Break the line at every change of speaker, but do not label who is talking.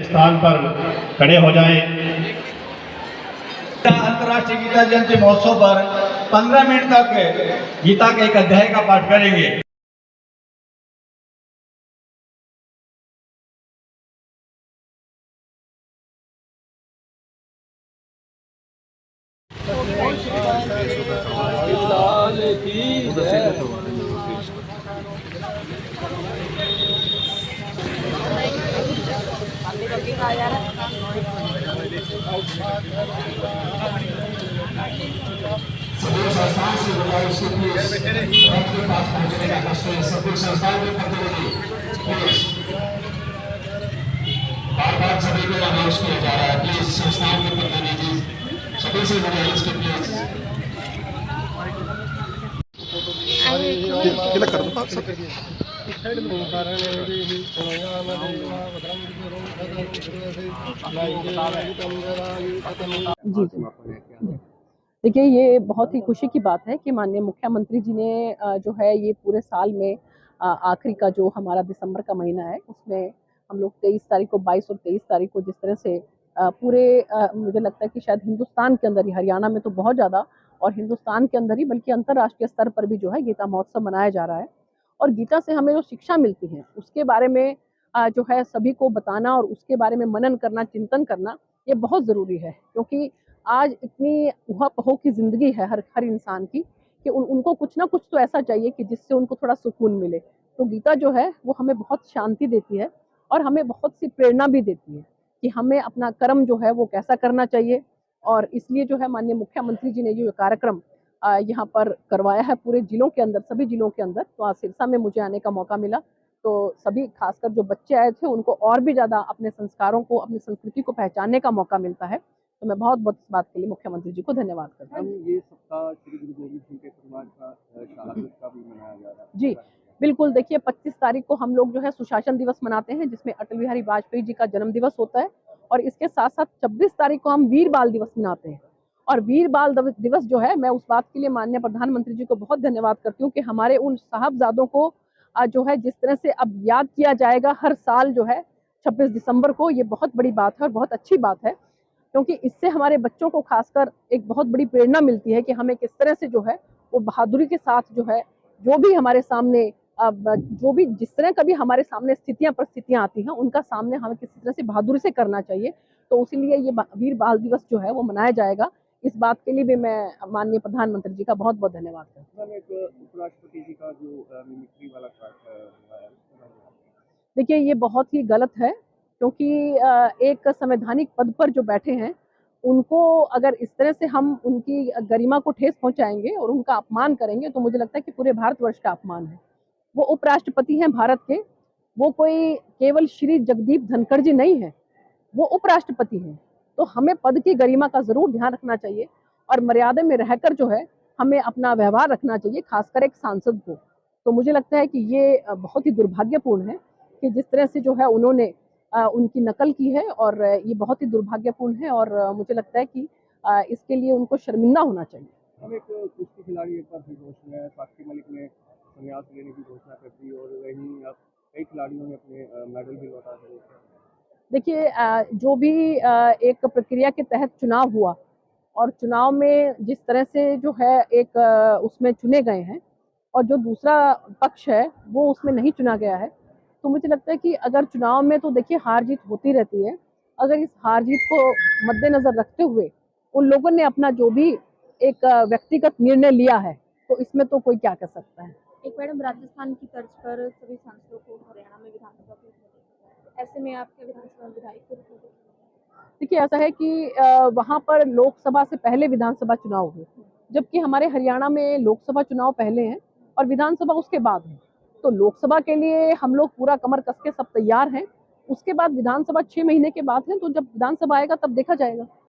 स्थान पर खड़े हो जाएं।
अंतर्राष्ट्रीय गीता जयंती महोत्सव पर 15 मिनट तक गीता के एक अध्याय का पाठ करेंगे।
सभी संस्थान से गुजारिश है प्लीज आपके पास पहुंचने का कष्ट है। सभी संस्थान के प्रतिनिधि प्लीज बार-बार सभी को अनाउंस किया जा रहा है। प्लीज संस्थान के प्रतिनिधि सभी से गुजारिश है प्लीज
जी जी। देखिए, ये बहुत ही खुशी की बात है कि माननीय मुख्यमंत्री जी ने जो है ये पूरे साल में आखिरी का जो हमारा दिसंबर का महीना है उसमें हम लोग 23 तारीख को 22 और 23 तारीख को जिस तरह से पूरे मुझे लगता है कि शायद हिंदुस्तान के अंदर ही, हरियाणा में तो बहुत ज़्यादा और हिंदुस्तान के अंदर ही बल्कि अंतर्राष्ट्रीय स्तर पर भी जो है गीता महोत्सव मनाया जा रहा है। और गीता से हमें जो शिक्षा मिलती है उसके बारे में जो है सभी को बताना और उसके बारे में मनन करना, चिंतन करना ये बहुत ज़रूरी है, क्योंकि आज इतनी ऊहा-पोह की ज़िंदगी है हर हर इंसान की कि उनको कुछ ना कुछ तो ऐसा चाहिए कि जिससे उनको थोड़ा सुकून मिले। तो गीता जो है वो हमें बहुत शांति देती है और हमें बहुत सी प्रेरणा भी देती है कि हमें अपना कर्म जो है वो कैसा करना चाहिए। और इसलिए जो है माननीय मुख्यमंत्री जी ने जो कार्यक्रम यहाँ पर करवाया है पूरे जिलों के अंदर, सभी जिलों के अंदर। तो आज सिरसा में मुझे आने का मौका मिला, तो सभी खासकर जो बच्चे आए थे उनको और भी ज़्यादा अपने संस्कारों को, अपनी संस्कृति को पहचानने का मौका मिलता है। तो मैं बहुत-बहुत इस बात के लिए मुख्यमंत्री जी को धन्यवाद करता हूँ।
ये सप्ताह श्री गुरु गोविंद सिंह के परिवार का शहादत का भी मनाया जा रहा है।
जी, बिल्कुल। देखिए, 25 तारीख को हम लोग जो है सुशासन दिवस मनाते हैं, जिसमें अटल बिहारी वाजपेयी जी का जन्म दिवस होता है और इसके साथ-साथ 26 तारीख को हम वीर बाल दिवस मनाते हैं। और वीर बाल दिवस जो है, मैं उस बात के लिए माननीय प्रधानमंत्री जी को बहुत धन्यवाद करती हूँ कि हमारे उन साहबजादों को जो है जिस तरह से अब याद किया जाएगा हर साल जो है 26 दिसंबर को, ये बहुत बड़ी बात है और बहुत अच्छी बात है। क्योंकि इससे हमारे बच्चों को खासकर एक बहुत बड़ी प्रेरणा मिलती है कि हमें किस तरह से जो है वो बहादुरी के साथ जो है जो भी हमारे सामने जो भी जिस तरह कभी हमारे सामने परिस्थितियां आती हैं उनका सामने हमें किसी तरह से बहादुरी से करना चाहिए। तो इसीलिए ये वीर बाल दिवस जो है वो मनाया जाएगा। इस बात के लिए भी मैं माननीय प्रधानमंत्री जी का बहुत बहुत धन्यवाद करती हूँ।
एक उपराष्ट्रपति जी का जो मिमिक्री वाला हुआ है।
देखिए, ये बहुत ही गलत है, क्योंकि एक संवैधानिक पद पर जो बैठे हैं, उनको अगर इस तरह से हम उनकी गरिमा को ठेस पहुँचाएँगे और उनका अपमान करेंगे, तो मुझे लगता है कि पूरे भारतवर्ष का अपमान है। वो उपराष्ट्रपति हैं भारत के, वो कोई केवल श्री जगदीप धनखड़ जी नहीं हैं, वो उपराष्ट्रपति हैं। तो हमें पद की गरिमा का ज़रूर ध्यान रखना चाहिए और मर्यादा में रहकर जो है, हमें अपना व्यवहार रखना चाहिए, खासकर एक सांसद को। तो मुझे लगता है कि ये बहुत ही दुर्भाग्यपूर्ण है कि जिस तरह से जो है उन्होंने उनकी नकल की है और ये बहुत ही दुर्भाग्यपूर्ण है और मुझे लगता है कि इसके लिए उनको शर्मिंदा होना चाहिए।
हम एक कुश्ती खिलाड़ी एक बार फिर होश में है। साक्षी मलिक ने संन्यास लेने की घोषणा कर दी और वहीं अब कई खिलाड़ियों ने अपने मेडल भी लौटा दिए।
देखिए, जो भी एक प्रक्रिया के तहत चुनाव हुआ और चुनाव में जिस तरह से जो है एक उसमें चुने गए हैं और जो दूसरा पक्ष है वो उसमें नहीं चुना गया है, तो मुझे लगता है कि अगर चुनाव में तो देखिए हार-जीत होती रहती है। अगर इस हार-जीत को मद्देनज़र रखते हुए उन लोगों ने अपना जो भी एक व्यक्तिगत निर्णय लिया है, तो इसमें तो कोई क्या कर सकता है।
एक मैडम, राजस्थान की तर्ज पर सभी सांसदों को हरियाणा में विधानसभा भेजना चाहिए, ऐसे में आपके विधानसभा विधायक को रूप में
देखिए, ऐसा है कि वहाँ पर लोकसभा से पहले विधानसभा चुनाव हुए, जबकि हमारे हरियाणा में लोकसभा चुनाव पहले हैं और विधानसभा उसके बाद है। तो लोकसभा के लिए हम लोग पूरा कमर कस के सब तैयार हैं, उसके बाद विधानसभा 6 महीने के बाद है, तो जब विधानसभा आएगा तब देखा जाएगा।